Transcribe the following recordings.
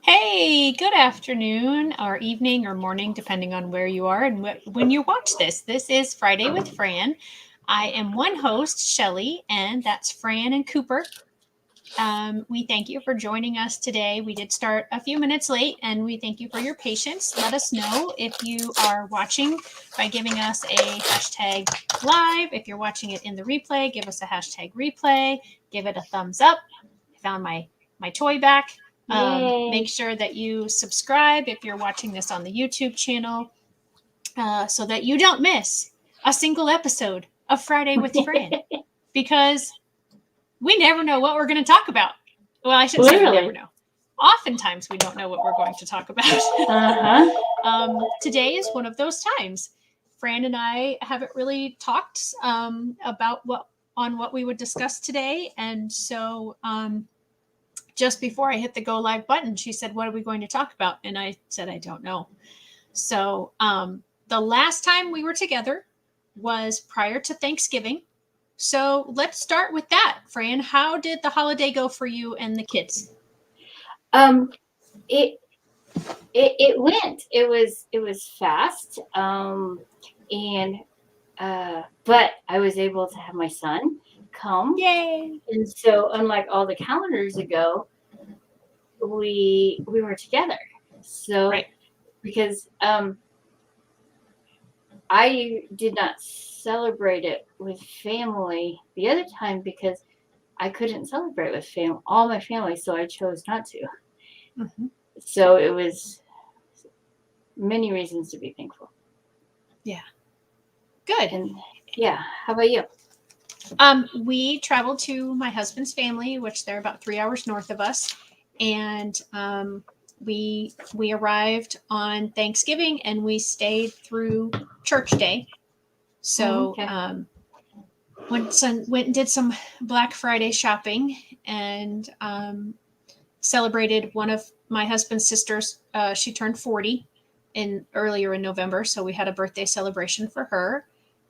Hey, good afternoon, or evening, or morning, depending on where you are and when you watch this. This is Friday with Fran. I am one host, Shelley, and that's Fran and Cooper. We thank you for joining us today. We did start a few minutes late, and we thank you for your patience. Let us know if you are watching by giving us a hashtag live. If you're watching it in the replay, give us a hashtag replay. Give it a thumbs up. I found my toy back. Make sure that you subscribe if you're watching this on the YouTube channel so that you don't miss a single episode of Friday with Fran because we never know what we're going to talk about. Well, I shouldn't say we never know. Oftentimes we don't know what we're going to talk about. Today is one of those times. Fran and I haven't really talked about what we would discuss today. And so just before I hit the go live button, she said, "What are we going to talk about?" And I said, "I don't know." So the last time we were together was prior to Thanksgiving. So let's start with that. Fran, how did the holiday go for you and the kids? It went. It was fast. But I was able to have my son come. Yay! And so, unlike all the calendars ago, we were together. So, right. Because I did not celebrate it with family the other time because I couldn't celebrate with all my family, so I chose not to. Mm-hmm. So it was many reasons to be thankful. Yeah. Good. And yeah, how about you? We traveled to my husband's family, which they're about 3 hours north of us, and we arrived on Thanksgiving and we stayed through Church Day. So went and did some Black Friday shopping and celebrated one of my husband's sisters. She turned 40 earlier in November, so we had a birthday celebration for her.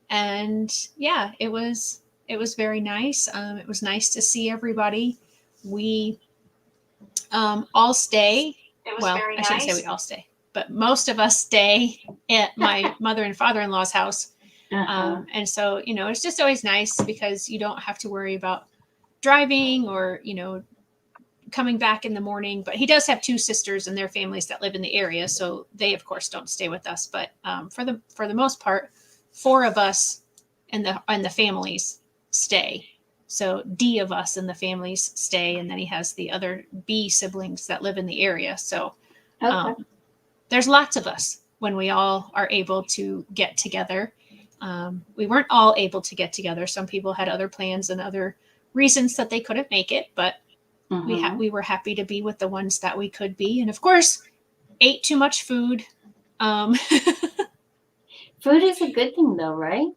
And yeah, it was very nice. It was nice to see everybody. We all stay. Well, I shouldn't say we all stay, but most of us stay at my mother and father-in-law's house. And so, it's just always nice because you don't have to worry about driving or, coming back in the morning. But he does have two sisters and their families that live in the area. So they, of course, don't stay with us. But for the most part, four of us and the families stay. So D of us and the families stay. And then he has the other B siblings that live in the area. So there's lots of us when we all are able to get together. We weren't all able to get together. Some people had other plans and other reasons that they couldn't make it, but we were happy to be with the ones that we could be. And of course, ate too much food. Food is a good thing though, right?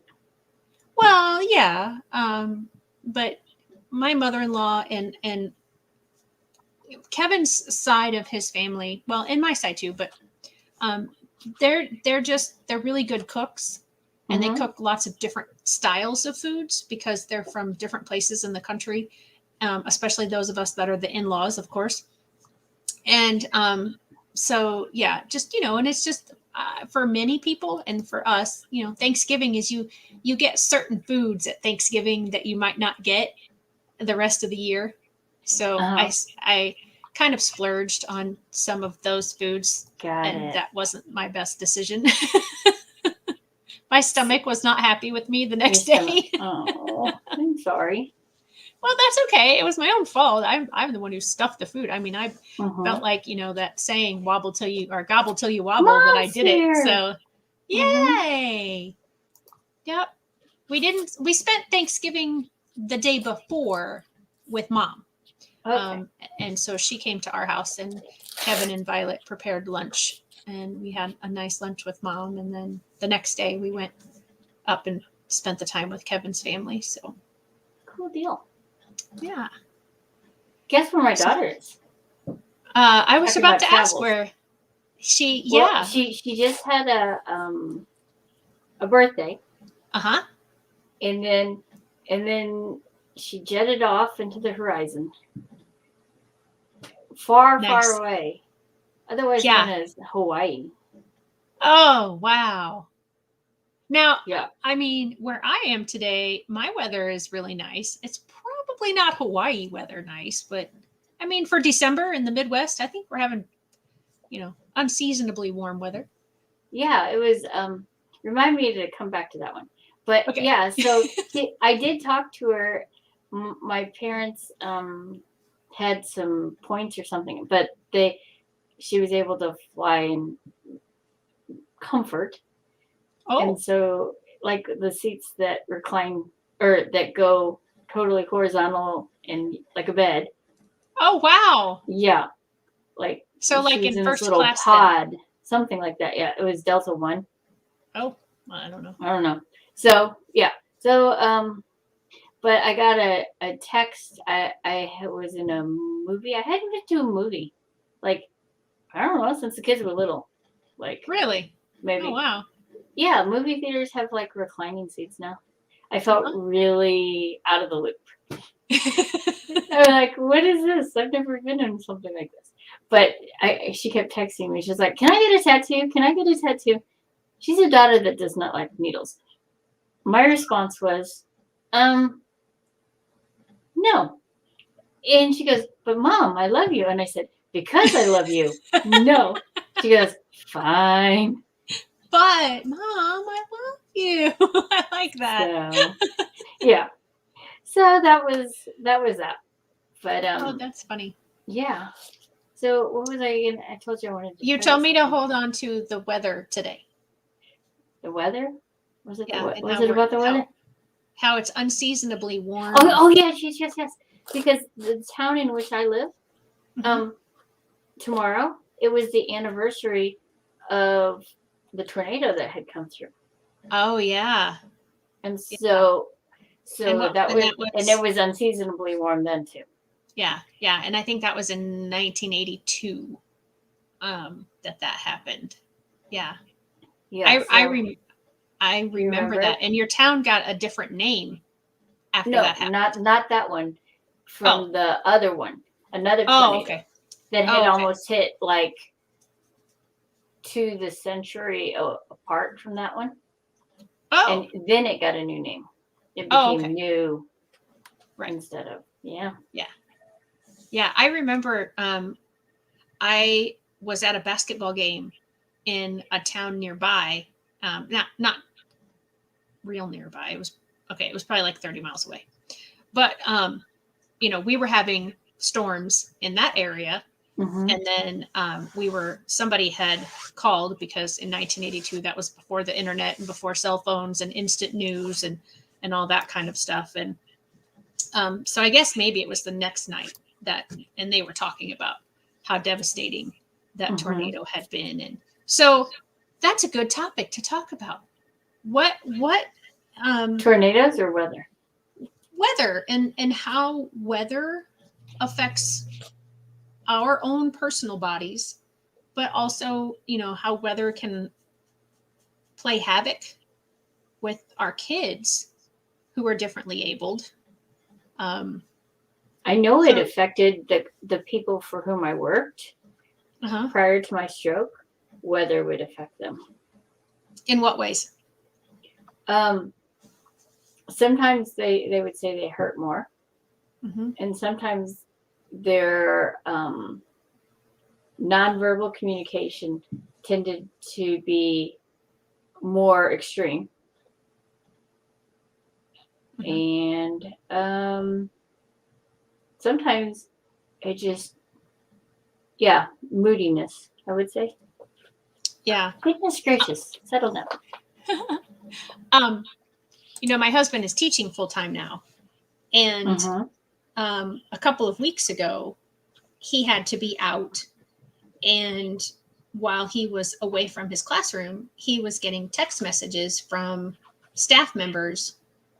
Well, yeah. But my mother-in-law and Kevin's side of his family, well, and my side too, but they're really good cooks. And they cook lots of different styles of foods because they're from different places in the country, especially those of us that are the in-laws, of course. And so, yeah, just, and it's just for many people and for us, Thanksgiving is you get certain foods at Thanksgiving that you might not get the rest of the year. So I kind of splurged on some of those foods. That wasn't my best decision. My stomach was not happy with me the next day. Oh, I'm sorry. Well, that's okay. It was my own fault. I'm the one who stuffed the food. I mean, I felt like, that saying "wobble till you" or "gobble till you wobble," that I did it. So, yay! Yep. We spent Thanksgiving the day before with Mom. And so she came to our house, and Kevin and Violet prepared lunch. And we had a nice lunch with Mom. And then the next day we went up and spent the time with Kevin's family. So cool deal. Yeah. Guess where my daughter is? I was about to ask where she. Yeah. She just had a birthday. And then she jetted off into the horizon. Far away. otherwise known Yeah. as Hawaii. Oh, wow. Now, Yeah. I mean, where I am today, my weather is really nice. It's probably not Hawaii weather nice, but I mean, for December in the Midwest, I think we're having, unseasonably warm weather. Yeah, it was remind me to come back to that one. But Okay. yeah, so I did talk to her. My parents had some points or something, but she was able to fly in comfort. And Oh, so like the seats that recline or that go totally horizontal and like a bed. oh, wow. Yeah, like So, she like was in in this first little class, then. pod, something like that. Yeah, it was Delta One. Oh, well, I don't know. I don't know. So yeah. So but I got a text. I was in a movie. I hadn't been to a movie, like I don't know, since the kids were little. Like Really? Oh, maybe wow. yeah. Movie theaters have like reclining seats now. I felt really out of the loop. I was like, what is this? I've never been in something like this. But she kept texting me. She's like, can I get a tattoo? Can I get a tattoo? She's a daughter that does not like needles. My response was, no. And she goes, but mom, I love you. And I said, because I love you. No. She goes, fine. But, Mom, I love you. I like that. So yeah. So that. But Oh, that's funny. yeah. So what was I gonna I told you I wanted to You tell you told me to something. hold on to the weather today. The weather? Was it Yeah, and was it about the weather? how it's unseasonably warm. Oh yes. Because the town in which I live, Mhm. um, tomorrow it was the anniversary of the tornado that had come through. Oh, yeah. And Yeah. so that And was that and it was, was unseasonably warm then too. yeah, yeah. And I think that was in 1982 that happened. Yeah. Yeah, I, I, so rem- I you remember remember that. it? And your town got a different name after No, that happened. not that one. Oh, From the other one. Another oh, tornado okay. that had Oh, okay. almost hit like to the century apart from that one. Oh, And then it got a new name. It oh, became okay. new Right. instead of yeah. Yeah. Yeah. I remember I was at a basketball game in a town nearby. Not real nearby. It was okay. It was probably like 30 miles away. But we were having storms in that area, Mm-hmm. and then somebody had called because in 1982 that was before the internet and before cell phones and instant news and all that kind of stuff. And so I guess maybe it was the next night and they were talking about how devastating that Mm-hmm. tornado had been. And so that's a good topic to talk about. What Tornadoes or weather? weather and how weather affects our own personal bodies, but also, how weather can play havoc with our kids who are differently abled. Um, I know it so, affected the people for whom I worked uh-huh. prior to my stroke. Weather would affect them. In what ways? Sometimes they would say they hurt more, Mm-hmm. and sometimes their nonverbal communication tended to be more extreme. Mm-hmm. And sometimes it just, yeah, moodiness, I would say. Yeah. Goodness gracious, settle down. um, my husband is teaching full time now, and Mm-hmm. a couple of weeks ago, he had to be out, and while he was away from his classroom, he was getting text messages from staff members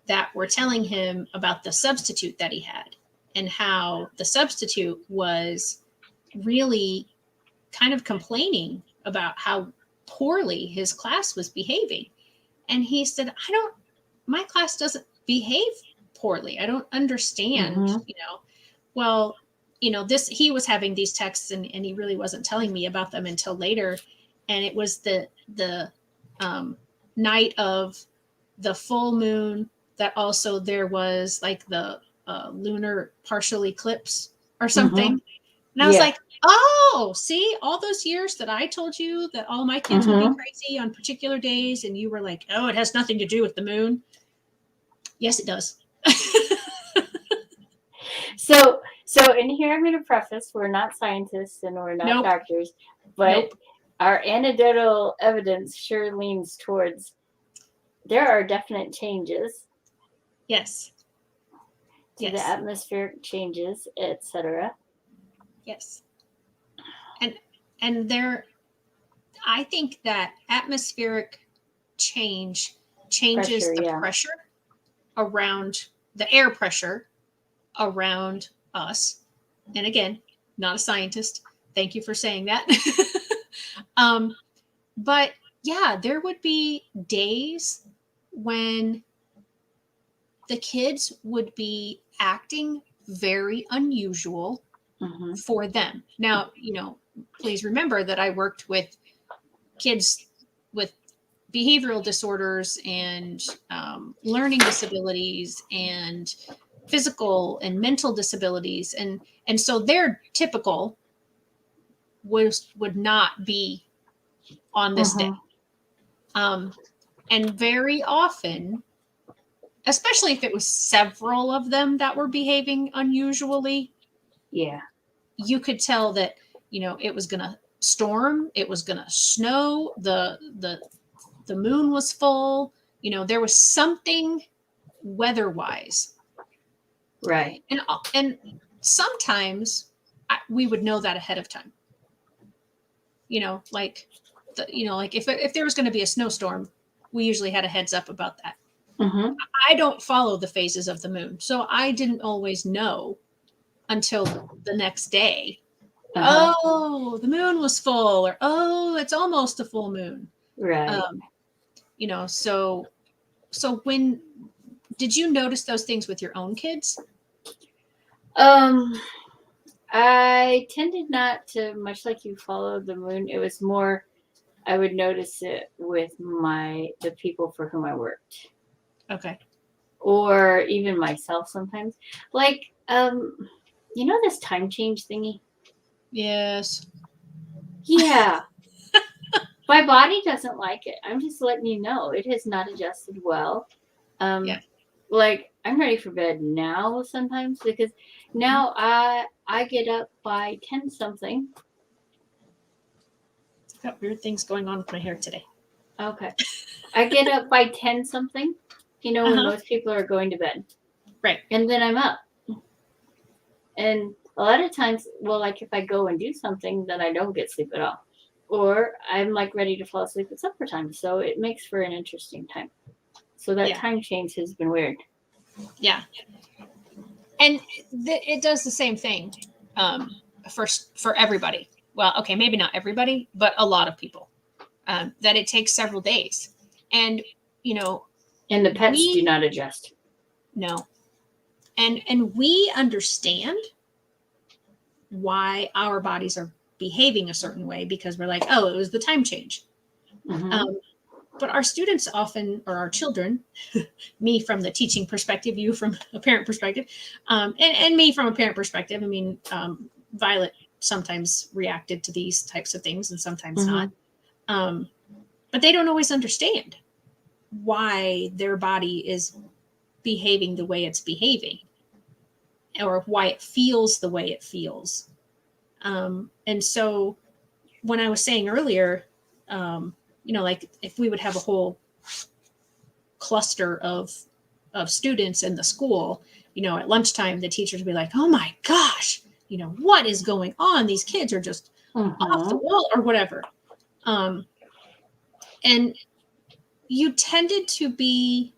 that were telling him about the substitute that he had and how the substitute was really kind of complaining about how poorly his class was behaving. And he said, my class doesn't behave poorly. I don't understand, Mm-hmm. Well, he was having these texts, and he really wasn't telling me about them until later. And it was the night of the full moon, that also there was like the lunar partial eclipse or something. And I was Yeah. like, oh, see, all those years that I told you that all my kids would be crazy on particular days, and you were like, oh, it has nothing to do with the moon. Yes, it does. So in here, I'm going to preface: we're not scientists and we're not doctors, but our anecdotal evidence sure leans towards there are definite changes. Yes. To the atmospheric changes, etc. Yes. And I think that atmospheric changes Pressure, the pressure around, the air pressure around us. And again, not a scientist. Thank you for saying that. But yeah, there would be days when the kids would be acting very unusual for them. Now, please remember that I worked with kids with behavioral disorders and learning disabilities and physical and mental disabilities, and so their typical would not be on this day. And very often, especially if it was several of them that were behaving unusually, you could tell that it was gonna storm, it was gonna snow, the moon was full, there was something weather-wise. Right. And sometimes we would know that ahead of time. Like if there was going to be a snowstorm, we usually had a heads up about that. I don't follow the phases of the moon, so I didn't always know until the next day. Oh, the moon was full, or oh, it's almost a full moon. Right. So when did you notice those things with your own kids? I tended not to, much like you, follow the moon. It was more, I would notice it with the people for whom I worked. Okay. Or even myself sometimes. Like, this time change thingy? Yes. Yeah. My body doesn't like it. I'm just letting you know. It has not adjusted well. Like, I'm ready for bed now sometimes, because now I get up by 10 something. I've got weird things going on with my hair today. Okay. I get up by 10 something, when most people are going to bed. Right. And then I'm up. And a lot of times, well, like if I go and do something, then I don't get sleep at all. Or I'm like ready to fall asleep at supper time. So it makes for an interesting time. So that time change has been weird. Yeah. And it does the same thing for everybody. Well, okay, maybe not everybody, but a lot of people. That it takes several days. And, and the pets do not adjust. No. And we understand why our bodies are behaving a certain way, because we're like, oh, it was the time change. But our students often, or our children, me from the teaching perspective, you from a parent perspective, and me from a parent perspective, I mean, Violet sometimes reacted to these types of things and sometimes not. But they don't always understand why their body is behaving the way it's behaving, or why it feels the way it feels. And so when I was saying earlier, like if we would have a whole cluster of students in the school, at lunchtime, the teachers would be like, oh my gosh, what is going on? These kids are just off the wall or whatever. And you tended to be,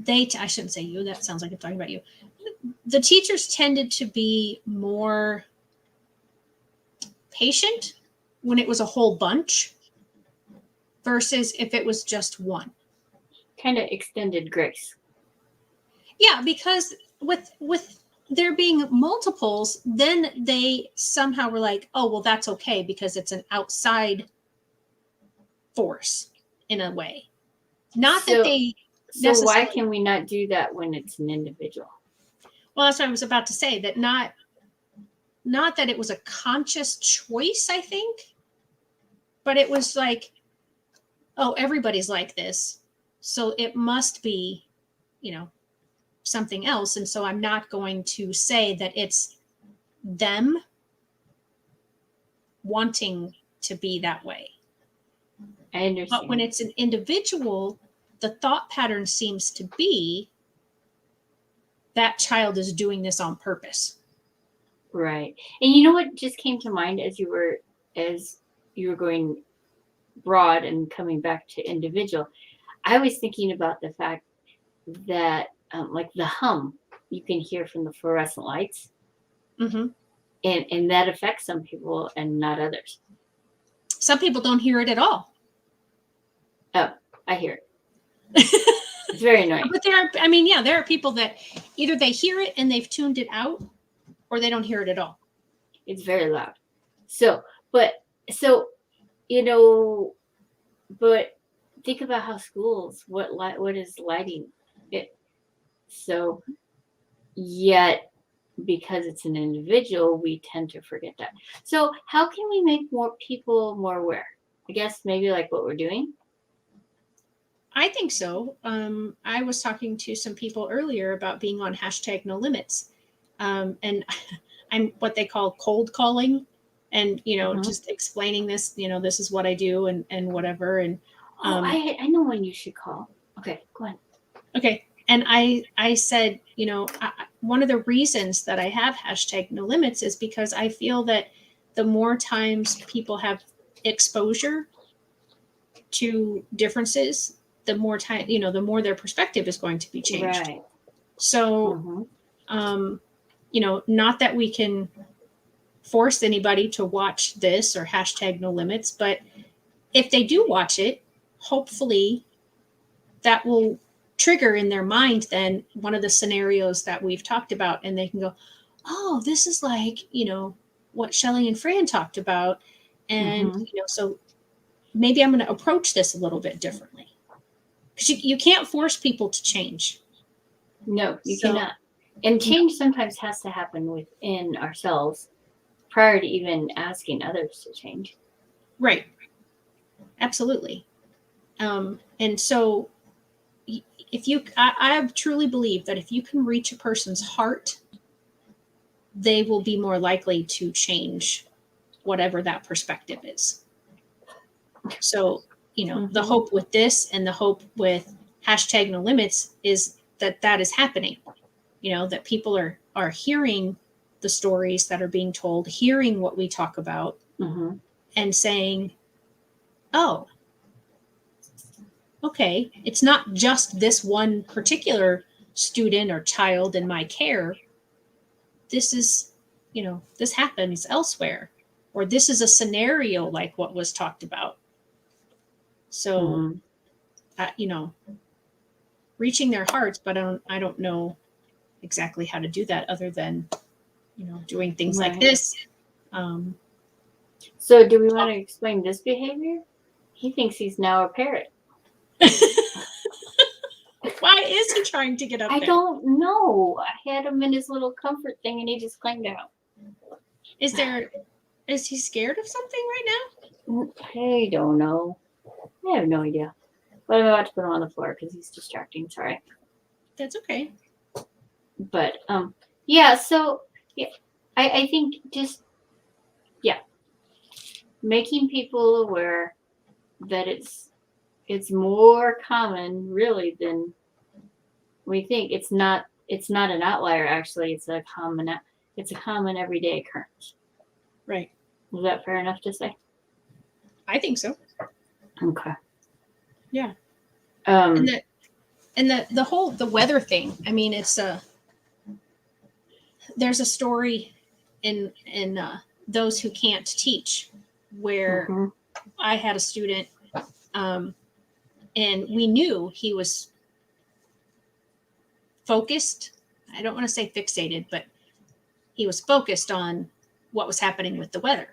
I shouldn't say you, that sounds like I'm talking about you. The teachers tended to be more patient when it was a whole bunch versus if it was just one. Kind of extended grace. Yeah, because with there being multiples, then they somehow were like, oh, well, that's okay because it's an outside force in a way. Not that they So why necessarily. can we not do that when it's an individual? Well, that's what I was about to say. That not that it was a conscious choice, I think, but it was like, oh, everybody's like this, so it must be, something else. And so I'm not going to say that it's them wanting to be that way. I understand. But when it's an individual, the thought pattern seems to be that child is doing this on purpose. Right. And you know what just came to mind as you were going broad and coming back to individual? I was thinking about the fact that like the hum you can hear from the fluorescent lights, Mm-hmm. and that affects some people and not others. Some people don't hear it at all. Oh, I hear it. It's very annoying. But there are people that either they hear it and they've tuned it out, or they don't hear it at all. It's very loud. But think about how schools, what is lighting it. So yet, because it's an individual, we tend to forget that. So how can we make more people more aware? I guess maybe like what we're doing. I think so. I was talking to some people earlier about being on #NoLimits, and I'm what they call cold calling, and just explaining this. This is what I do, and whatever. And I know when you should call. Okay, go ahead. Okay, and I said, one of the reasons that I have #NoLimits is because I feel that the more times people have exposure to differences, the more time, the more their perspective is going to be changed. Right. So, not that we can force anybody to watch this or #NoLimits, but if they do watch it, hopefully that will trigger in their mind then one of the scenarios that we've talked about, and they can go, oh, this is like, what Shelley and Fran talked about. And, so maybe I'm going to approach this a little bit differently. Because you can't force people to change. No, you cannot. And change sometimes has to happen within ourselves prior to even asking others to change. Right. Absolutely. And so I truly believe that if you can reach a person's heart, they will be more likely to change whatever that perspective is. So, the hope with this and the hope with #NoLimits is that is happening, that people are hearing the stories that are being told, hearing what we talk about, and saying, oh, okay, it's not just this one particular student or child in my care. This is, this happens elsewhere, or this is a scenario like what was talked about. So, reaching their hearts, but I don't know exactly how to do that other than, doing things like this. So do we want to explain this behavior? He thinks he's now a parrot. Why is he trying to get up there? I don't know. I had him in his little comfort thing and he just climbed out. Is he scared of something right now? I don't know. I have no idea. But I'm about to put him on the floor because he's distracting. Sorry. That's okay. But yeah, so yeah, I think just making people aware that it's more common really than we think. It's not an outlier actually. It's a common everyday occurrence. Right. Is that fair enough to say? I think so. Okay. Yeah. And the whole weather thing. I mean, it's there's a story in Those Who Can't Teach where I had a student, and we knew he was focused. I don't want to say fixated, but he was focused on what was happening with the weather.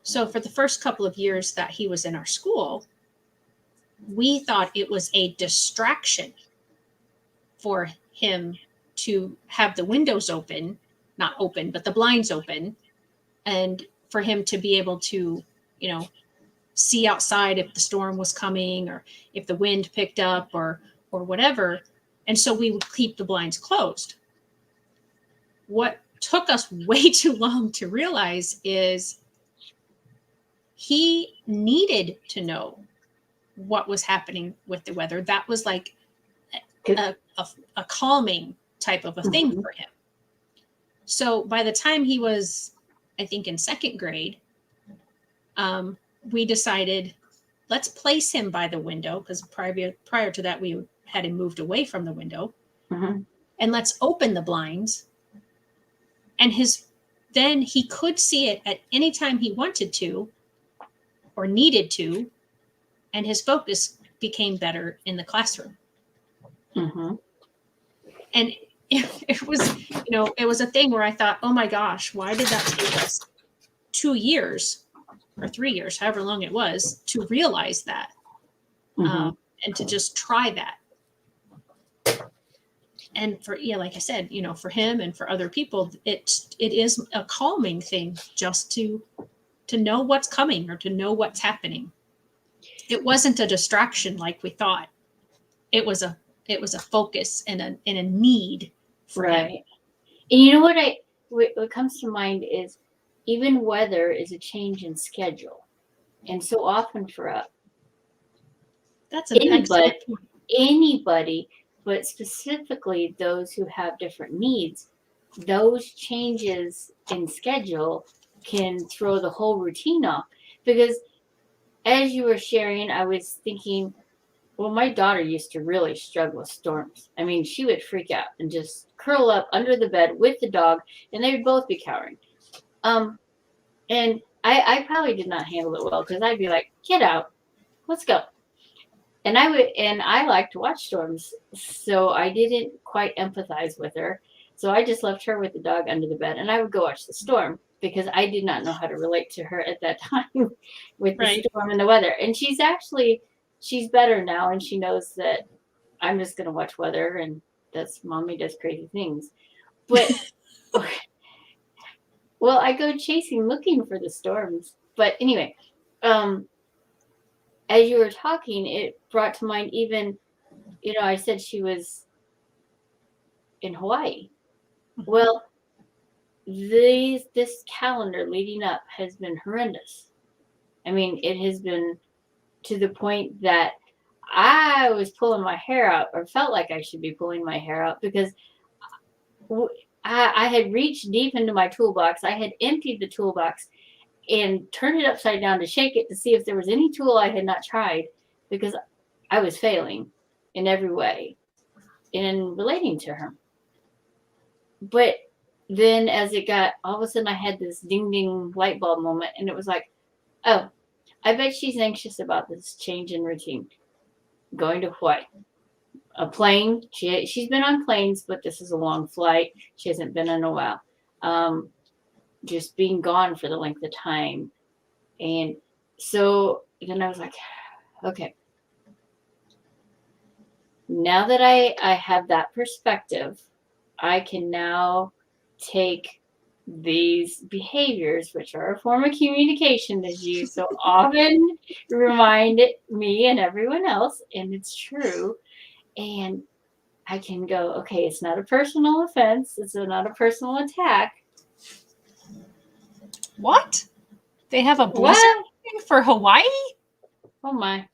So for the first couple of years that he was in our school, we thought it was a distraction for him to have the windows open, not open, but the blinds open, and for him to be able to, see outside if the storm was coming or if the wind picked up or whatever. And so we would keep the blinds closed. What took us way too long to realize is he needed to know what was happening with the weather. That was like a calming type of a thing for him. So by the time he was, I think, in second grade, we decided, let's place him by the window, because prior to that, we had him moved away from the window, and let's open the blinds. And then he could see it at any time he wanted to or needed to, and his focus became better in the classroom. And it was a thing where I thought, oh my gosh, why did that take us 2 years or 3 years, however long it was, to realize that, and to just try that. And like I said, for him and for other people, it is a calming thing just to know what's coming or to know what's happening. It wasn't a distraction like we thought. It was a focus and a need for him. And you know what comes to mind is even weather is a change in schedule. And so often for us, that's an excellent point. Anybody, but specifically those who have different needs, those changes in schedule can throw the whole routine off. Because as you were sharing, I was thinking, well, my daughter used to really struggle with storms. I mean, she would freak out and just curl up under the bed with the dog, and they would both be cowering. And I probably did not handle it well, because I'd be like, get out, let's go. And I like to watch storms, so I didn't quite empathize with her. So I just left her with the dog under the bed, and I would go watch the storm, because I did not know how to relate to her at that time with the storm and the weather. And she's better now, and she knows that I'm just going to watch weather, and that's mommy does crazy things. But well, I go chasing, looking for the storms. But anyway, as you were talking, it brought to mind even, I said she was in Hawaii. Well, this calendar leading up has been horrendous. I mean, it has been to the point that I was pulling my hair out, or felt like I should be pulling my hair out, because I had reached deep into my toolbox. I had emptied the toolbox and turned it upside down to shake it to see if there was any tool I had not tried, because I was failing in every way in relating to her. But then as it got, all of a sudden I had this ding ding light bulb moment, and it was like, oh, I bet she's anxious about this change in routine. Going to Hawaii. A plane. She's been on planes, but this is a long flight. She hasn't been in a while. Just being gone for the length of time. And so then I was like, okay. Now that I have that perspective, I can now take these behaviors, which are a form of communication, as you so often remind me and everyone else, and it's true. And I can go, okay, it's not a personal offense. It's not a personal attack. What? They have a blizzard for Hawaii? Oh my.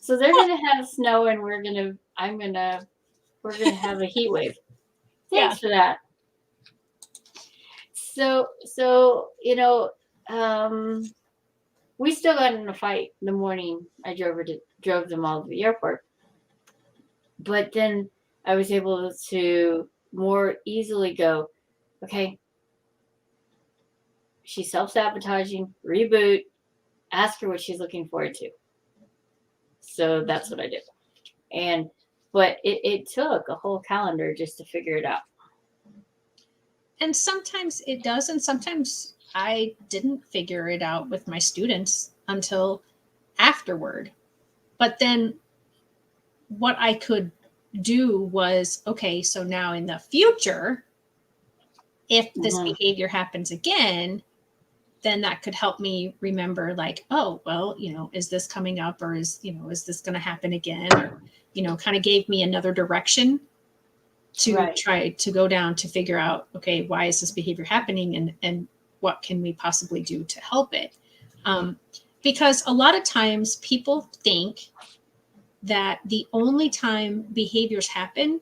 So they're going to have snow, and we're going to have a heat wave. Thanks for that. So we still got in a fight the morning I drove them all to the airport. But then I was able to more easily go, okay, she's self-sabotaging, reboot, ask her what she's looking forward to. So that's what I did. But it took a whole calendar just to figure it out. And sometimes it does, and sometimes I didn't figure it out with my students until afterward. But then what I could do was, okay, so now in the future, if this Mhm. behavior happens again, then that could help me remember, like, oh, well, is this coming up, or is this going to happen again? Or, kind of gave me another direction to Right. try to go down to figure out, okay, why is this behavior happening, and what can we possibly do to help it? Because a lot of times people think that the only time behaviors happen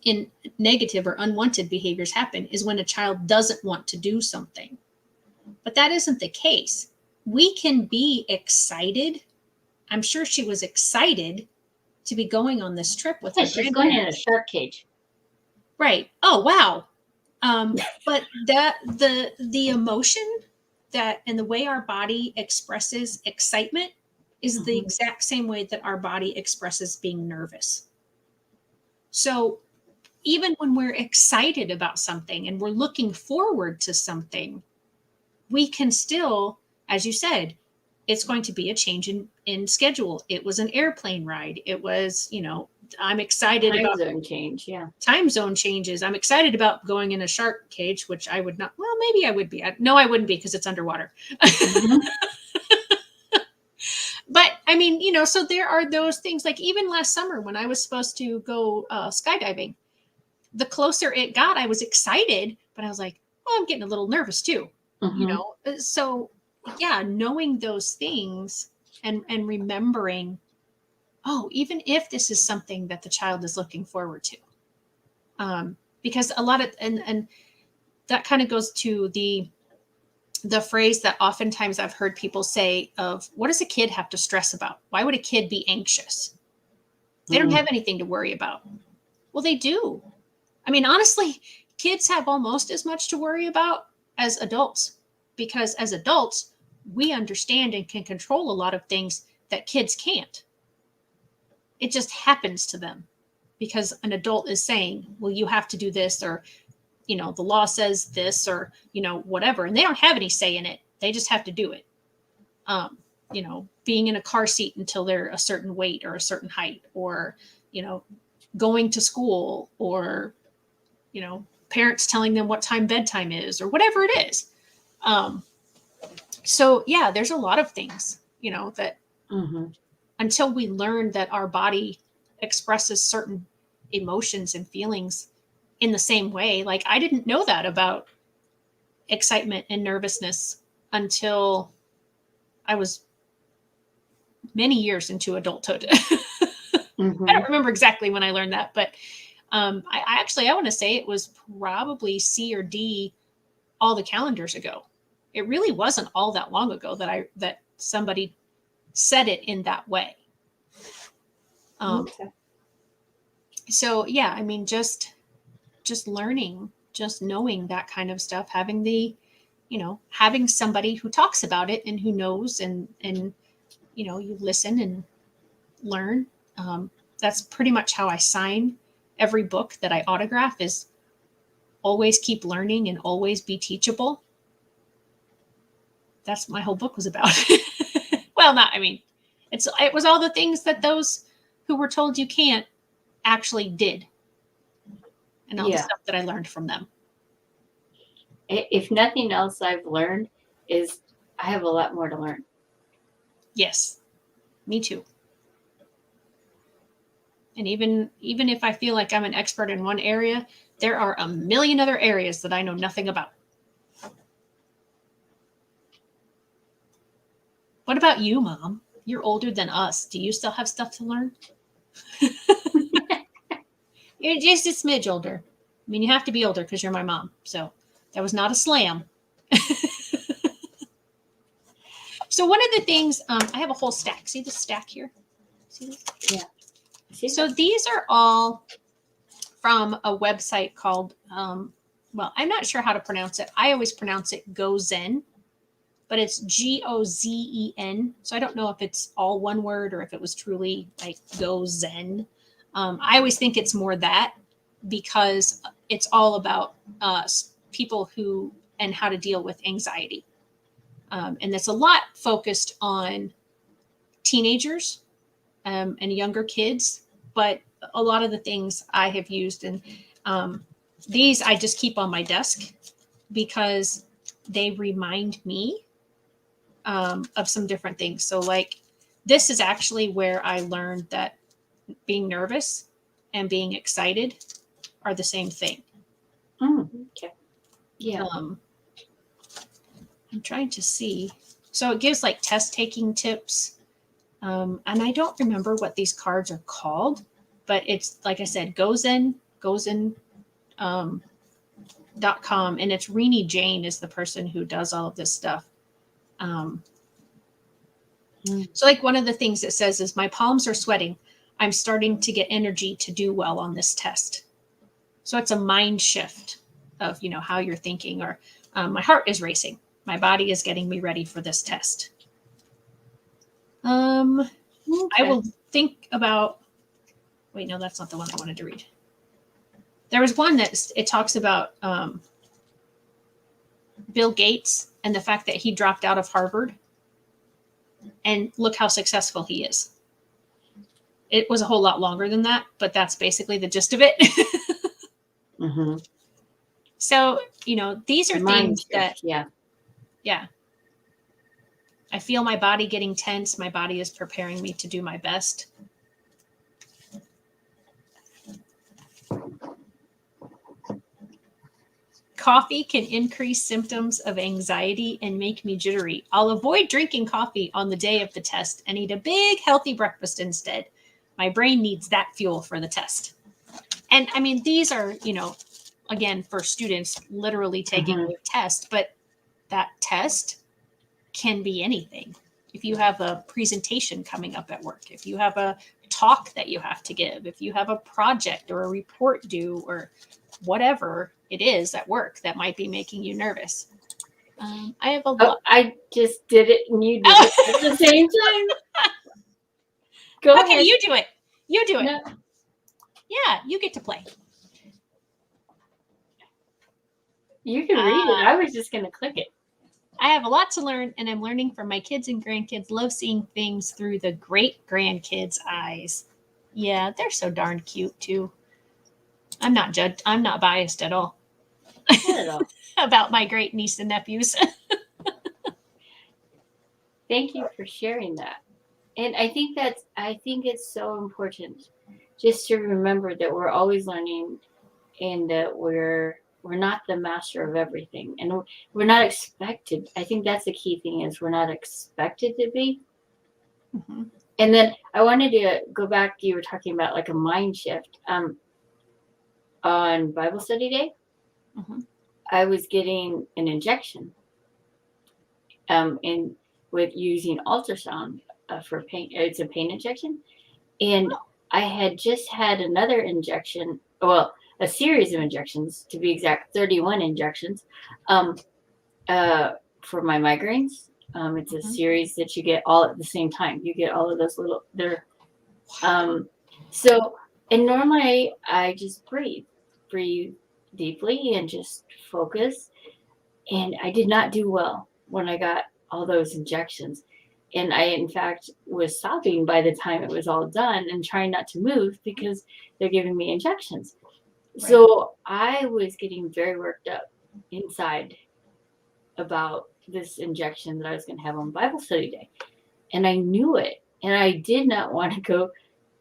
in negative or unwanted behaviors happen is when a child doesn't want to do something. But that isn't the case. We can be excited. I'm sure she was excited to be going on this trip with Yeah, her she's going in a grandparents. shark cage. Right. Oh, wow. But the emotion that and the way our body expresses excitement is the Mhm. exact same way that our body expresses being nervous. So even when we're excited about something and we're looking forward to something, we can still, as you said, it's going to be a change in schedule. It was an airplane ride. It was, I'm excited Time about zone change. Yeah. time zone changes. I'm excited about going in a shark cage, which I would not. Well, maybe I would be. No, I wouldn't be because it's underwater. Mhm. But I mean, so there are those things. Like even last summer when I was supposed to go skydiving, the closer it got, I was excited, but I was like, well, I'm getting a little nervous too. Mhm. So yeah, knowing those things and remembering, oh, even if this is something that the child is looking forward to, because a lot of and that kind of goes to the phrase that oftentimes I've heard people say of, what does a kid have to stress about? Why would a kid be anxious? They don't Mm. have anything to worry about. Well, they do. I mean, honestly, kids have almost as much to worry about as adults, because as adults, we understand and can control a lot of things that kids can't. It just happens to them because an adult is saying, well, you have to do this, or, the law says this, or, whatever. And they don't have any say in it. They just have to do it. Being in a car seat until they're a certain weight or a certain height, or, going to school, or, parents telling them what time bedtime is, or whatever it is. Um, so yeah, there's a lot of things, that Mhm. until we learn that our body expresses certain emotions and feelings in the same way. Like I didn't know that about excitement and nervousness until I was many years into adulthood. I don't Mhm. remember exactly when I learned that, but I actually I want to say it was probably C or D all the calendars ago. It really wasn't all that long ago that somebody said it in that way. Um, Okay. so yeah, I mean, just learning, just knowing that kind of stuff, having having somebody who talks about it and who knows, and you listen and learn. That's pretty much how I sign every book that I autograph, is always keep learning and always be teachable. That's what my whole book was about. Well, not, I mean, it was all the things that those who were told you can't actually did, and all the Yeah. stuff that I learned from them. If nothing else I've learned is I have a lot more to learn. Yes, me too. And even if I feel like I'm an expert in one area, there are a million other areas that I know nothing about. What about you, Mom? You're older than us. Do you still have stuff to learn? You're just a smidge older. I mean, you have to be older because you're my mom. So that was not a slam. So one of the things, I have a whole stack. See this stack here? See this? Yeah. See So that? these are all from a website called, well, I'm not sure how to pronounce it. I always pronounce it Go Zen, but it's Gozen. So I don't know if it's all one word or if it was truly like Go Zen. I always think it's more that because it's all about people who and how to deal with anxiety. And it's a lot focused on teenagers and younger kids, but a lot of the things I have used, and these I just keep on my desk because they remind me of some different things. So like this is actually where I learned that being nervous and being excited are the same thing. Okay. Yeah. I'm trying to see. So it gives like test taking tips. And I don't remember what these cards are called, but it's like I said, gozen.com. And it's Renee Jane is the person who does all of this stuff. So like one of the things it says is my palms are sweating. I'm starting to get energy to do well on this test. So it's a mind shift of, you know, how you're thinking, or my heart is racing. My body is getting me ready for this test. I will think about, wait, no, that's not the one I wanted to read. There was one that it talks about Bill Gates and the fact that he dropped out of Harvard, and look how successful he is. It was a whole lot longer than that, but that's basically the gist of it. Mm-hmm. So, you know, these are things that, yeah. I feel my body getting tense. My body is preparing me to do my best. Coffee can increase symptoms of anxiety and make me jittery. I'll avoid drinking coffee on the day of the test and eat a big healthy breakfast instead. My brain needs that fuel for the test. And I mean, these are, you know, again, for students literally taking a test, but that test can be anything. If you have a presentation coming up at work, if you have a talk that you have to give, if you have a project or a report due, or whatever it is at work that might be making you nervous. I have a lot. I just did it and you did it at the same time. Go ahead. Okay, you do it. You do it. No. Yeah, you get to play. You can read it. I was just going to click it. I have a lot to learn, and I'm learning from my kids and grandkids. Love seeing things through the great grandkids' eyes. Yeah, they're so darn cute too. I'm not biased at all. Not at all. About my great niece and nephews. Thank you for sharing that. And I think it's so important just to remember that we're always learning, and that we're not the master of everything, and we're not expected. I think that's the key thing, is we're not expected to be. Mm-hmm. And then I wanted to go back. You were talking about like a mind shift. On Bible study day, I was getting an injection, and with using ultrasound for pain. It's a pain injection, and I had just had another injection. Well, a series of injections, to be exact, 31 injections, for my migraines. It's a series that you get all at the same time. You get all of those little. So, and normally I just breathe deeply and just focus. And I did not do well when I got all those injections. And I, in fact, was sobbing by the time it was all done and trying not to move because they're giving me injections. Right. So I was getting very worked up inside about this injection that I was going to have on Bible study day. And I knew it. And I did not want to go.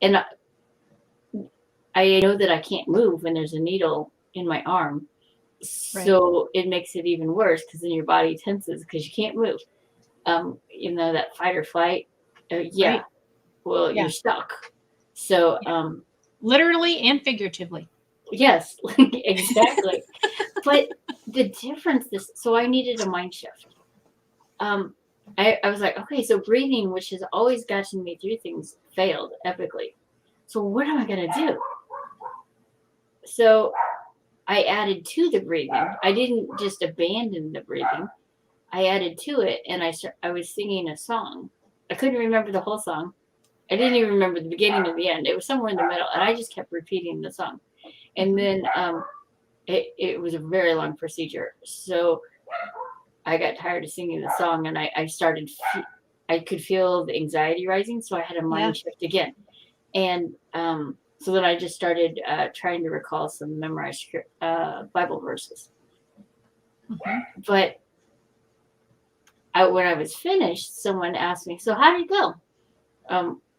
And I know that I can't move when there's a needle in my arm. Right. So it makes it even worse, because then your body tenses because you can't move. You know, that fight or flight. Right. Well, you're stuck. So literally and figuratively. Yes, exactly. But the difference is, so I needed a mind shift. I was like, okay, so breathing, which has always gotten me through things, failed epically. So what am I going to do? So I added to the breathing. I didn't just abandon the breathing. I added to it, and I was singing a song. I couldn't remember the whole song. I didn't even remember the beginning or the end. It was somewhere in the middle, and I just kept repeating the song. And then it was a very long procedure. So I got tired of singing the song, and I started, I could feel the anxiety rising. So I had a Yeah. mind shift again. And so then I just started trying to recall some memorized Bible verses. But when I was finished, someone asked me, "So how did it go?"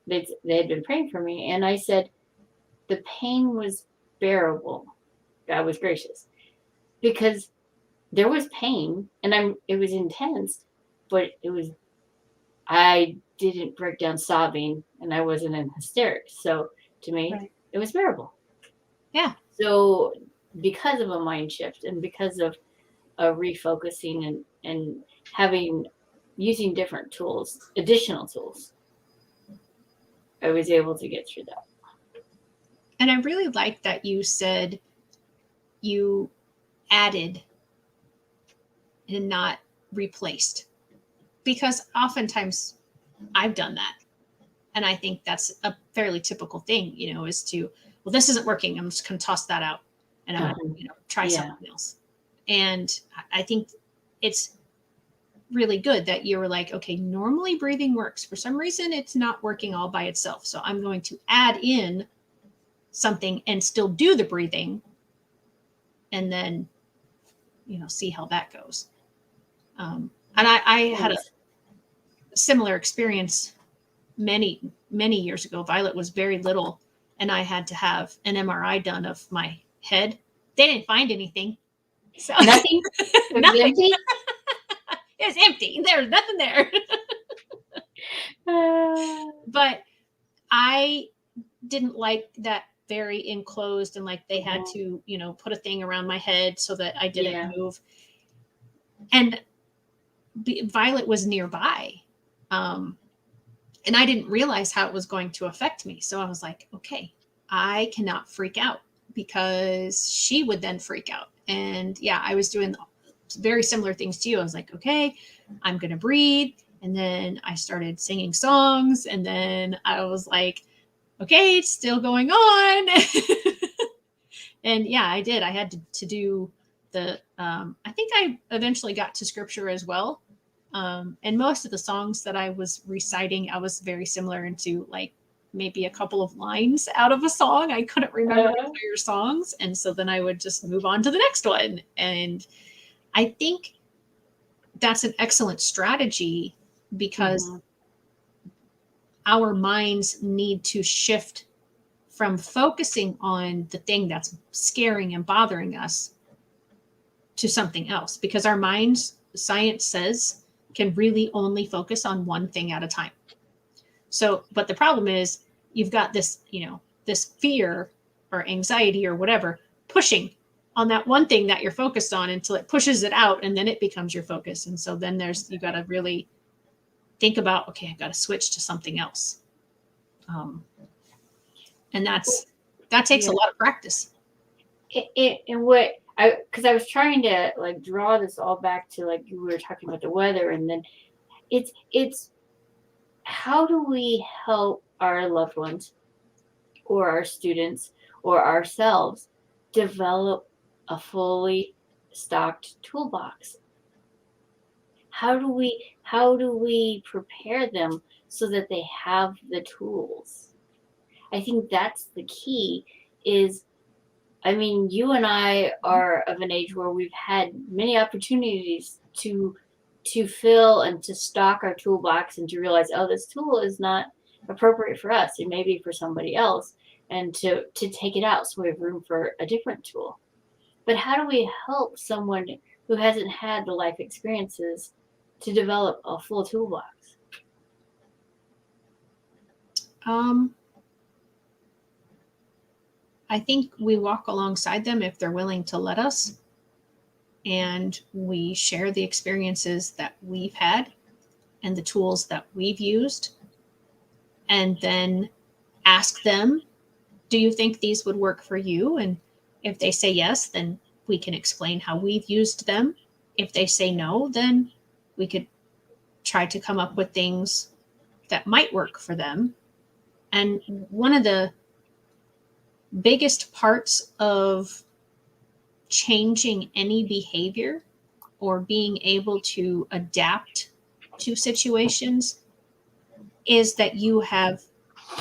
They had been praying for me, and I said, "The pain was bearable. God was gracious, because there was pain, and it was intense, but I didn't break down sobbing, and I wasn't in hysterics. So to me, Right. it was bearable." Yeah. So because of a mind shift, and because of refocusing, and using different tools, additional tools, I was able to get through that. And I really like that you said you added and not replaced, because oftentimes I've done that. And I think that's a fairly typical thing, is to, well, this isn't working. I'm just going to toss that out and I'm going to, try Yeah. something else. And I think it's really good that you were like, okay, normally breathing works. For some reason, it's not working all by itself. So I'm going to add in something and still do the breathing, and then, see how that goes. And I had a similar experience many, many years ago. Violet was very little, and I had to have an MRI done of my head. They didn't find anything. So Nothing? It was nothing. empty? It was empty. There was nothing there. But I didn't like that very enclosed, and like they had to, put a thing around my head so that I didn't move. And Violet was nearby. And I didn't realize how it was going to affect me. So I was like, okay, I cannot freak out, because she would then freak out. And yeah, I was doing very similar things to you. I was like, okay, I'm going to breathe. And then I started singing songs. And then I was like, okay, it's still going on. And yeah, I did. I had to do the, I think I eventually got to scripture as well. And most of the songs that I was reciting, I was very similar into like maybe a couple of lines out of a song. I couldn't remember entire songs. And so then I would just move on to the next one. And I think that's an excellent strategy, because our minds need to shift from focusing on the thing that's scaring and bothering us to something else, because our minds, science says, can really only focus on one thing at a time. So, but the problem is you've got this, this fear or anxiety or whatever pushing on that one thing that you're focused on until it pushes it out, and then it becomes your focus. And so then you got to really think about, okay, I got to switch to something else. And that takes a lot of practice. And what because I was trying to like draw this all back to, like, we were talking about the weather, and then it's how do we help our loved ones or our students or ourselves develop a fully stocked toolbox? How do we prepare them so that they have the tools? I think that's the key. I mean, you and I are of an age where we've had many opportunities to fill and to stock our toolbox, and to realize, oh, this tool is not appropriate for us. It may be for somebody else, and to take it out so we have room for a different tool. But how do we help someone who hasn't had the life experiences to develop a full toolbox? I think we walk alongside them if they're willing to let us, and we share the experiences that we've had and the tools that we've used, and then ask them, do you think these would work for you? And if they say yes, then we can explain how we've used them. If they say no, then we could try to come up with things that might work for them. And one of the biggest parts of changing any behavior or being able to adapt to situations is that you have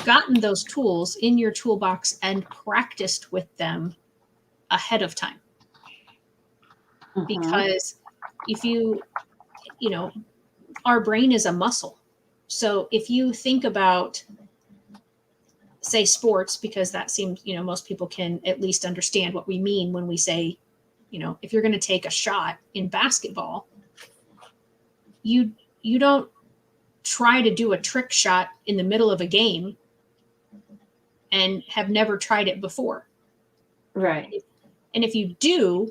gotten those tools in your toolbox and practiced with them ahead of time. Mhm. Because if you know, our brain is a muscle. So if you think about, say, sports, because that seems, most people can at least understand what we mean when we say, if you're going to take a shot in basketball, you don't try to do a trick shot in the middle of a game and have never tried it before. Right. And if you do,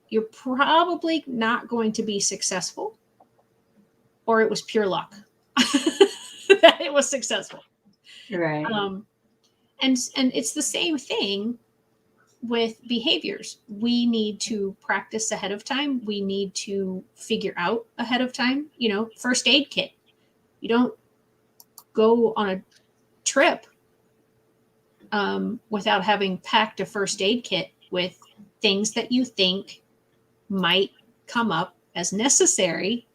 you're probably not going to be successful, or it was pure luck that it was successful. Right. And it's the same thing with behaviors. We need to practice ahead of time. We need to figure out ahead of time, first aid kit. You don't go on a trip without having packed a first aid kit with things that you think might come up as necessary.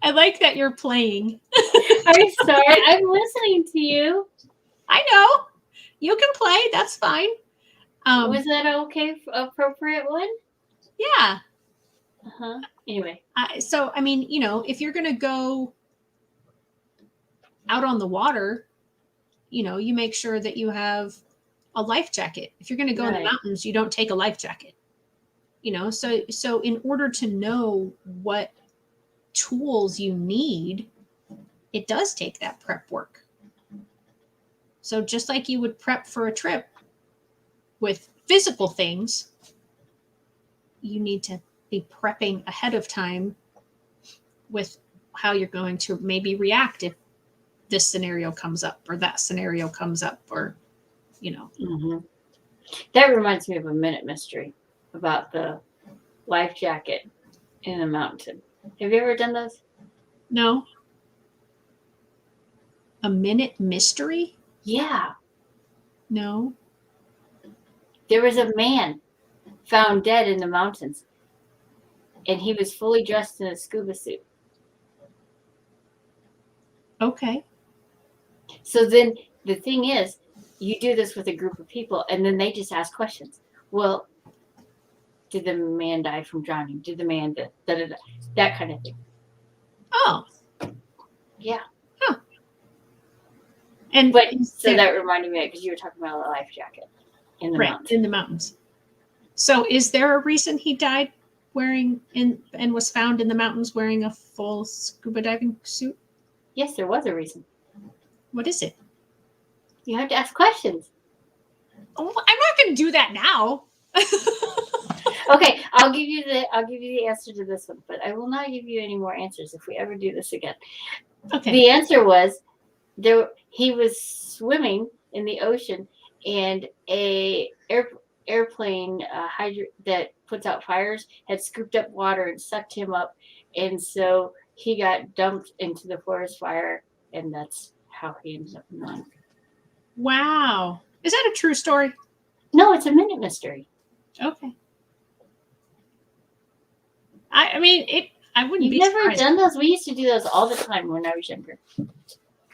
I like that you're playing. I'm sorry. I'm listening to you. I know. You can play. That's fine. Was that okay? Appropriate one? Yeah. Uh-huh. Anyway. So, I mean, if you're going to go out on the water, you make sure that you have a life jacket. If you're going to go in the mountains, you don't take a life jacket. So in order to know what tools you need, it does take that prep work. So just like you would prep for a trip with physical things, you need to be prepping ahead of time with how you're going to maybe react if this scenario comes up or that scenario comes up, or, Mm-hmm. That reminds me of a minute mystery about the life jacket in a mountain. Have you ever done those? No. A minute mystery? Yeah. No. There was a man found dead in the mountains, and he was fully dressed in a scuba suit. Okay. So then the thing is, you do this with a group of people, and then they just ask questions. Well, did the man die from drowning? Did the man that kind of thing? Oh. Yeah. Huh. And but so that reminded me, because you were talking about a life jacket in the mountains. In the mountains. So is there a reason he died wearing and was found in the mountains wearing a full scuba diving suit? Yes, there was a reason. What is it? You have to ask questions. Oh, I'm not going to do that now. Okay, I'll give you the answer to this one, but I will not give you any more answers if we ever do this again. Okay. The answer was he was swimming in the ocean, and a airplane that puts out fires had scooped up water and sucked him up, and so he got dumped into the forest fire, and that's how he ended up in the mine. Wow. Is that a true story? No, it's a minute mystery. Okay. I mean, I wouldn't You've be never surprised. done those? We used to do those all the time when I was younger.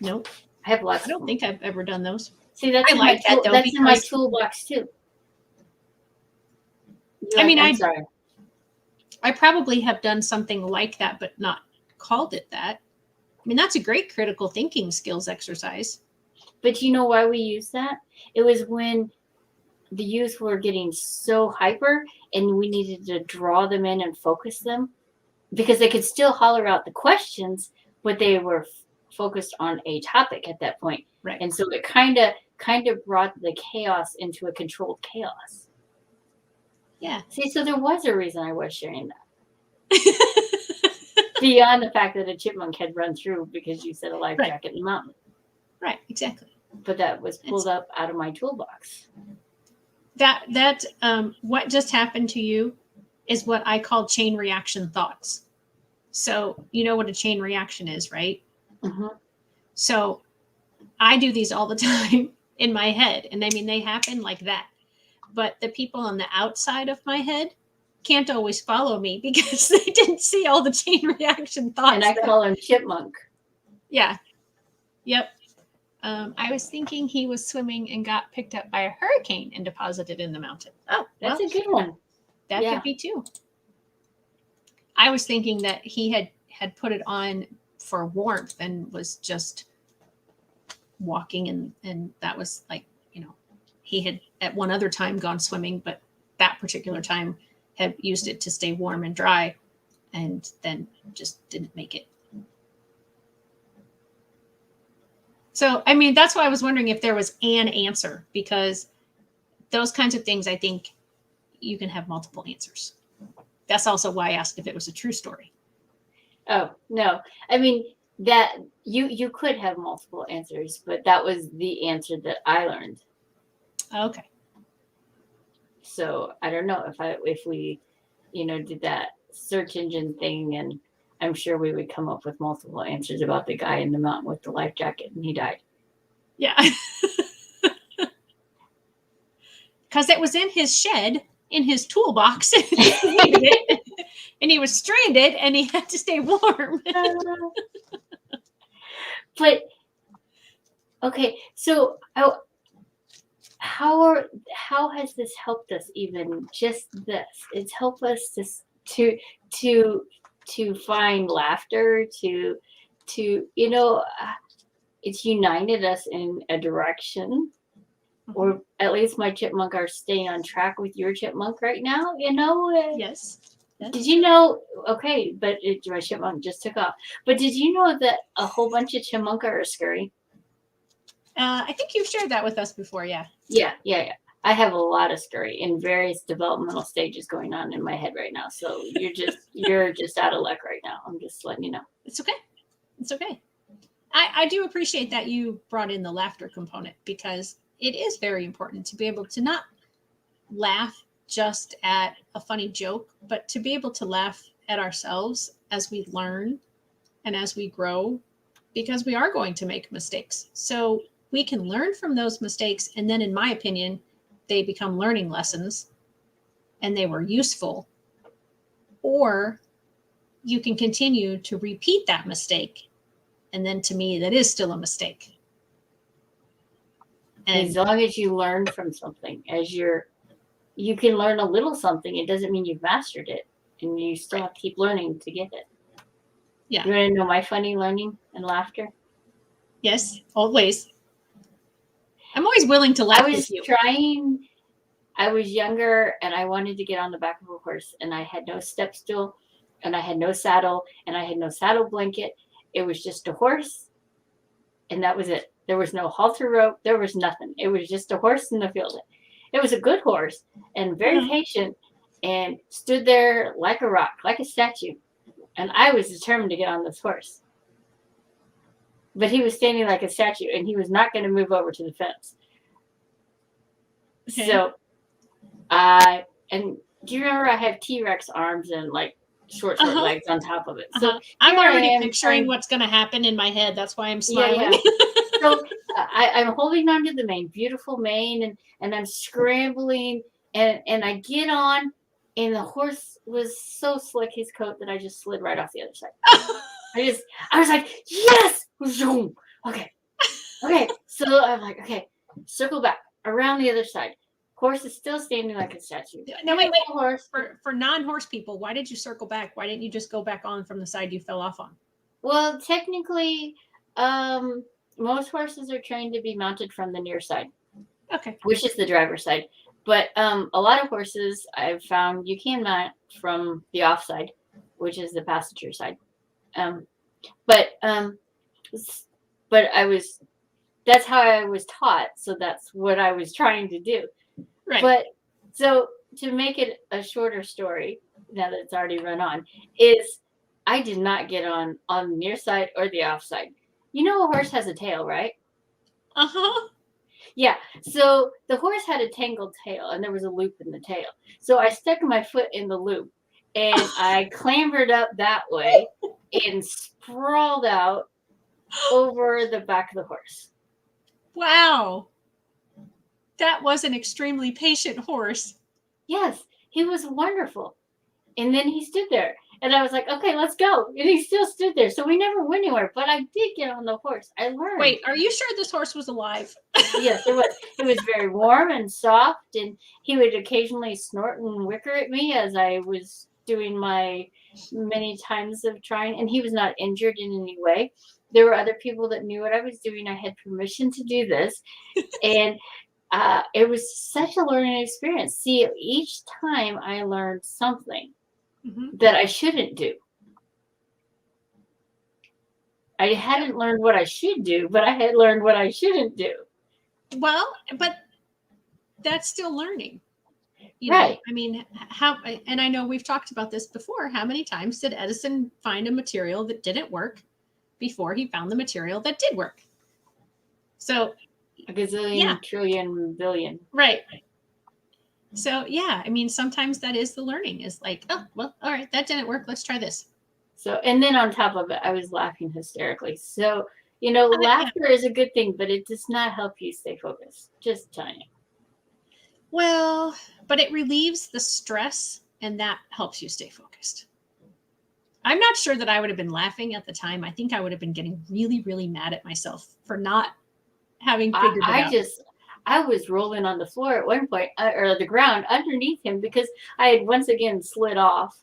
Nope. I have lots. I don't think I've ever done those. See, that's I like that though. That's in my toolbox too. I'm sorry. I probably have done something like that, but not called it that. I mean, that's a great critical thinking skills exercise. But you know why we used that? It was when the youth were getting so hyper, and we needed to draw them in and focus them, because they could still holler out the questions, but they were focused on a topic at that point. Right. And so it kind of brought the chaos into a controlled chaos. Yeah. See, so there was a reason I was sharing that. Beyond the fact that a chipmunk had run through because you said a life jacket in the mountain. Right, exactly. But that was pulled up out of my toolbox. That what just happened to you is what I call chain reaction thoughts. So you know what a chain reaction is, right? Mm-hmm. So I do these all the time. in my head. And I mean, they happen like that. But the people on the outside of my head can't always follow me because they didn't see all the chain reaction thoughts. And I call him Chipmunk. Yeah. Yep. I was thinking he was swimming and got picked up by a hurricane and deposited in the mountain. Oh, That's a good one. That could be too. I was thinking that he had put it on for warmth and was just walking, and that was like, he had at one other time gone swimming, but that particular time had used it to stay warm and dry, and then just didn't make it. So, I mean, that's why I was wondering if there was an answer, because those kinds of things, I think you can have multiple answers. That's also why I asked if it was a true story. Oh, no. I mean, that you could have multiple answers, but that was the answer that I learned. Okay. So I don't know if we, did that search engine thing, and I'm sure we would come up with multiple answers about the guy in the mountain with the life jacket and he died. Yeah. Because it was in his shed, in his toolbox, and he was stranded and he had to stay warm. But okay, so how has this helped us? Even just this, it's helped us to find laughter, to it's united us in a direction. Or at least my chipmunk are staying on track with your chipmunk right now, Yes. Did you know? Okay, but my chipmunk just took off. But did you know that a whole bunch of chipmunk are scurry? I think you've shared that with us before, yeah. Yeah. I have a lot of scurry in various developmental stages going on in my head right now. So you're just out of luck right now. I'm just letting you know. It's okay. It's okay. I do appreciate that you brought in the laughter component, because it is very important to be able to not laugh just at a funny joke, but to be able to laugh at ourselves as we learn and as we grow, because we are going to make mistakes. So we can learn from those mistakes. And then, in my opinion, they become learning lessons and they were useful. Or you can continue to repeat that mistake. And then, to me, that is still a mistake. And as long as you learn from something, you can learn a little something. It doesn't mean you've mastered it, and you still have to keep learning to get it. Yeah. You want to know my funny learning and laughter? Yes, always. I'm always willing to laugh with you. I was younger and I wanted to get on the back of a horse, and I had no step stool, and I had no saddle, and I had no saddle blanket. It was just a horse, and that was it. There was no halter rope. There was nothing. It was just a horse in the field. It was a good horse and very patient, and stood there like a rock, like a statue. And I was determined to get on this horse. But he was standing like a statue, and he was not going to move over to the fence. Okay. So, and do you remember I have T-Rex arms and like short legs on top of it? So I'm already picturing what's going to happen in my head. That's why I'm smiling. Yeah. So I'm holding on to the mane, beautiful mane, and I'm scrambling, and I get on, and the horse was so slick, his coat, that I just slid right off the other side. I was like, yes! Okay. So I'm like, okay, circle back around the other side. Horse is still standing like a statue. No, wait. Horse. For non-horse people, why did you circle back? Why didn't you just go back on from the side you fell off on? Well, technically, most horses are trained to be mounted from the near side. Okay. Which is the driver's side. But a lot of horses I've found you can mount from the off side, which is the passenger side. But that's how I was taught. So that's what I was trying to do. Right. But so to make it a shorter story, now that it's already run on, is I did not get on the near side or the off side. You know, a horse has a tail, right? Uh-huh. Yeah. So the horse had a tangled tail, and there was a loop in the tail. So I stuck my foot in the loop, and I clambered up that way and sprawled out over the back of the horse. Wow. That was an extremely patient horse. Yes, he was wonderful. And then he stood there. And I was like, okay, let's go. And he still stood there. So we never went anywhere. But I did get on the horse. I learned. Wait, are you sure this horse was alive? Yes, it was. It was very warm and soft. And he would occasionally snort and whicker at me as I was doing my many times of trying. And he was not injured in any way. There were other people that knew what I was doing. I had permission to do this. And it was such a learning experience. See, each time I learned something that I shouldn't do. I hadn't learned what I should do, but I had learned what I shouldn't do. Well, but that's still learning. Right. I mean, and I know we've talked about this before. How many times did Edison find a material that didn't work before he found the material that did work? So a gazillion, trillion, billion. Right. So, yeah, I mean, sometimes that is the learning is like, oh, well, all right, that didn't work. Let's try this. So, and then on top of it, I was laughing hysterically. So, laughter is a good thing, but it does not help you stay focused. Just telling you. Well, but it relieves the stress and that helps you stay focused. I'm not sure that I would have been laughing at the time. I think I would have been getting really, really mad at myself for not having figured it out. I was rolling on the floor at one point, or the ground underneath him, because I had once again slid off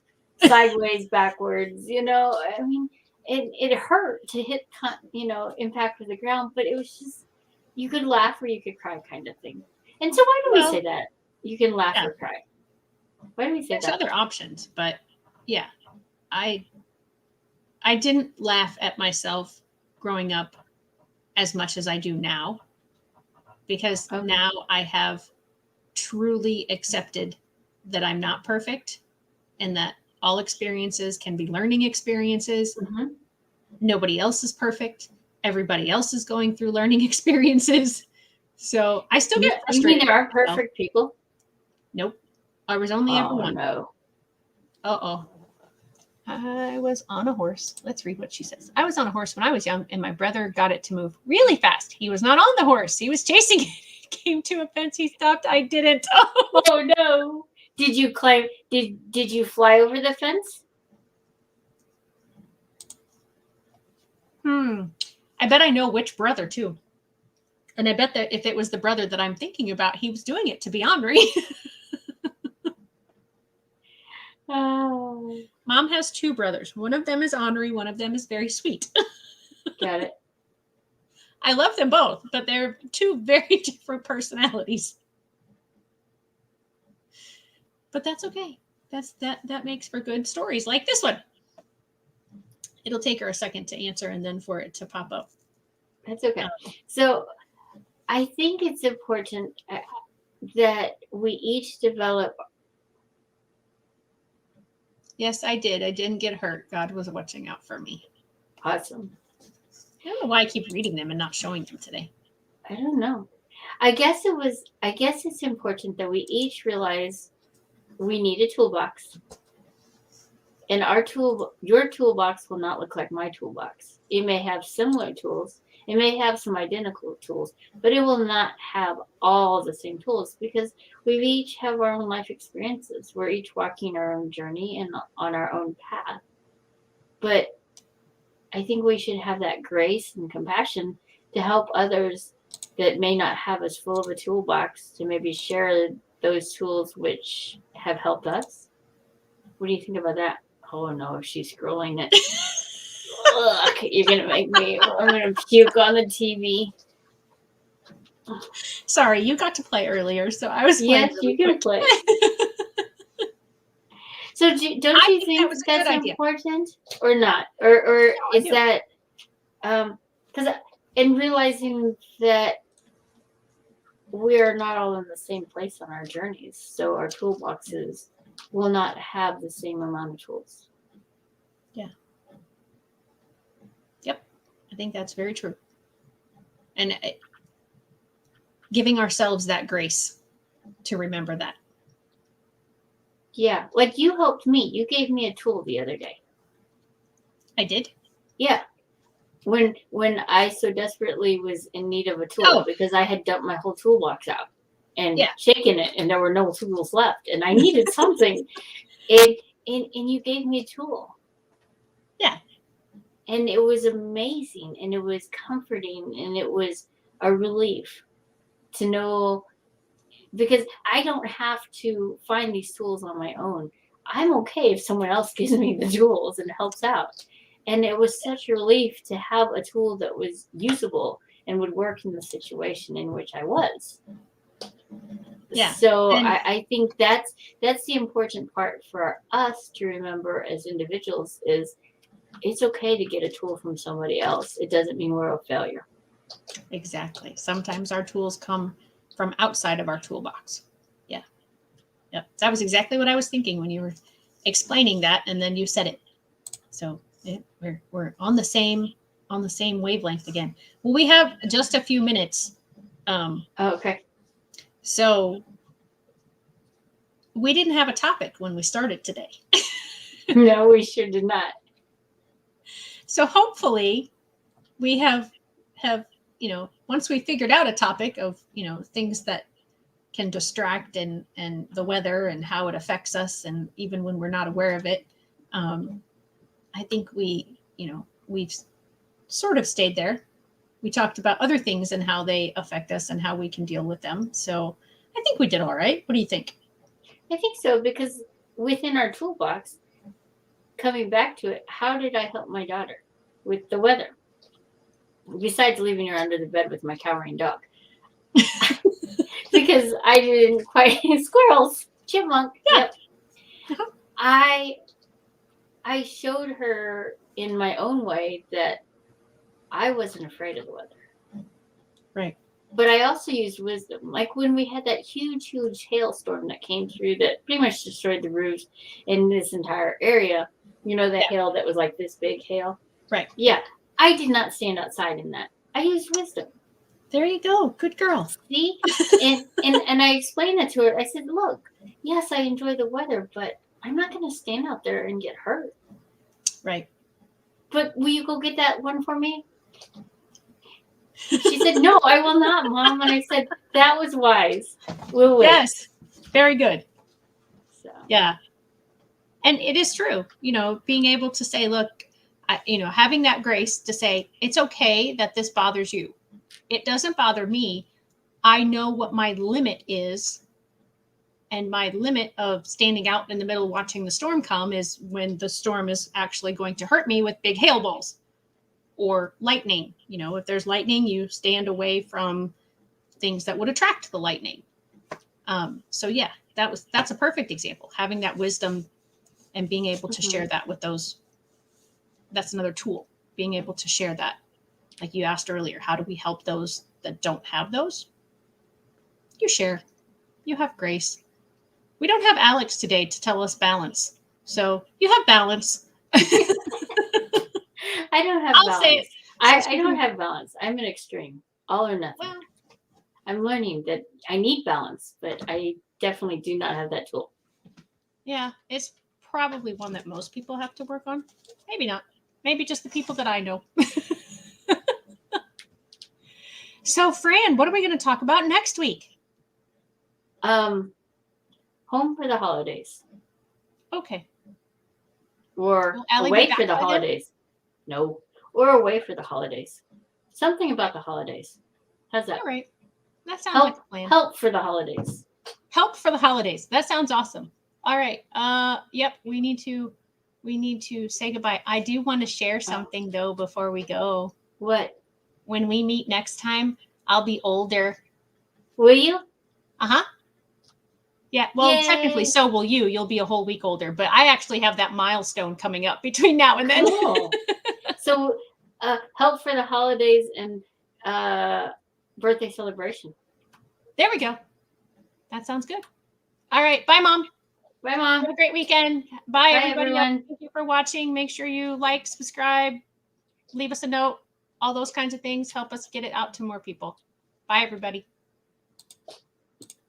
sideways, backwards. I mean, it hurt to hit, impact with the ground, but it was just, you could laugh or you could cry kind of thing. And so why do we say that? You can laugh or cry. Why do we say There's that? other options, but yeah, I didn't laugh at myself growing up as much as I do now, because now I have truly accepted that I'm not perfect and that all experiences can be learning experiences. Mm-hmm. Nobody else is perfect. Everybody else is going through learning experiences. So I still get frustrated. You mean there aren't perfect people? Nope. I was only ever one. No. Uh-oh. I was on a horse. Let's read what she says. I was on a horse when I was young, and my brother got it to move really fast. He was not on the horse. He was chasing it. It came to a fence. He stopped. I didn't. Oh no. Did you climb? Did you fly over the fence? I bet I know which brother, too. And I bet that if it was the brother that I'm thinking about, he was doing it to be ornery. Oh. Mom has two brothers. One of them is ornery. One of them is very sweet. Got it. I love them both, but they're two very different personalities. But that's okay. That makes for good stories like this one. It'll take her a second to answer and then for it to pop up. That's okay. So I think it's important that we each develop. Yes, I did. I didn't get hurt. God was watching out for me. Awesome. I don't know why I keep reading them and not showing them today. I don't know. I guess it's important that we each realize we need a toolbox. And your toolbox will not look like my toolbox. It may have similar tools. It may have some identical tools, but it will not have all the same tools because we each have our own life experiences. We're each walking our own journey and on our own path. But I think we should have that grace and compassion to help others that may not have as full of a toolbox to maybe share those tools which have helped us. What do you think about that? Oh no, she's scrolling it. Ugh, you're going to make me, I'm going to puke on the TV. Sorry, you got to play earlier, so I was Yes, you can play. So don't you think that's important or not? Or is that, because in realizing that we're not all in the same place on our journeys, so our toolboxes will not have the same amount of tools. Yeah. Yep. I think that's very true. And giving ourselves that grace to remember that. Yeah. Like you helped me. You gave me a tool the other day. I did? Yeah. When I so desperately was in need of a tool because I had dumped my whole toolbox out. and Yeah. shaking it, and there were no tools left, and I needed something. And you gave me a tool. Yeah. And it was amazing, and it was comforting, and it was a relief to know, because I don't have to find these tools on my own. I'm okay if someone else gives me the tools and helps out. And it was such a relief to have a tool that was usable and would work in the situation in which I was. Yeah. So And I think that's the important part for us to remember as individuals is it's okay to get a tool from somebody else. It doesn't mean we're a failure. exactly. Sometimes our tools come from outside of our toolbox. Yeah. Yep. That was exactly what I was thinking when you were explaining that, and then you said it. So we're on the same wavelength again. Well, we have just a few minutes. Okay. So we didn't have a topic when we started today. No, we sure did not. So hopefully we have once we figured out a topic of things that can distract and the weather and how it affects us, and even when we're not aware of it, I think we've sort of stayed there. We talked about other things and how they affect us and how we can deal with them. So I think we did all right. What do you think? I think so, because within our toolbox, coming back to it, how did I help my daughter with the weather? Besides leaving her under the bed with my cowering dog. Because I didn't quite squirrels, chipmunk. Yeah. Yep. Uh-huh. I showed her in my own way that I wasn't afraid of the weather. Right. But I also used wisdom. Like when we had that huge hailstorm that came through that pretty much destroyed the roofs in this entire area. You know, the hail that was like this big hail? Right. Yeah. I did not stand outside in that. I used wisdom. There you go. Good girl. See? And I explained that to her. I said, look, yes, I enjoy the weather, but I'm not going to stand out there and get hurt. Right. But will you go get that one for me? She said, no, I will not, Mom. And I said, that was wise. We'll wait. Yes. Very good. So. Yeah. And it is true, being able to say, look, having that grace to say, it's okay that this bothers you. It doesn't bother me. I know what my limit is. And my limit of standing out in the middle watching the storm come is when the storm is actually going to hurt me with big hail balls or lightning. If there's lightning, you stand away from things that would attract the lightning. So yeah, that's a perfect example. Having that wisdom and being able to share that with those. That's another tool, being able to share that. Like you asked earlier, how do we help those that don't have those? You share. You have grace. We don't have Alex today to tell us balance. So you have balance. I don't have I'll balance. say it. I don't have balance. I'm an extreme. All or nothing. Well, I'm learning that I need balance, but I definitely do not have that tool. Yeah, it's probably one that most people have to work on. Maybe not. Maybe just the people that I know. So, Fran, what are we going to talk about next week? Home for the holidays. Okay. Or away for the holidays. No. Or away for the holidays. Something about the holidays. How's that? All right. That sounds like a plan. Help for the holidays. Help for the holidays. That sounds awesome. All right. Yep. We need to say goodbye. I do want to share something though before we go. What? When we meet next time, I'll be older. Will you? Uh-huh. Yeah, well, Yay. Technically, so will you. You'll be a whole week older, but I actually have that milestone coming up between now and then. Cool. So, help for the holidays and birthday celebration. There we go. That sounds good. All right. Bye, Mom. Bye, Mom. Have a great weekend. Bye everybody. Everyone. Thank you for watching. Make sure you like, subscribe, leave us a note. All those kinds of things help us get it out to more people. Bye, everybody.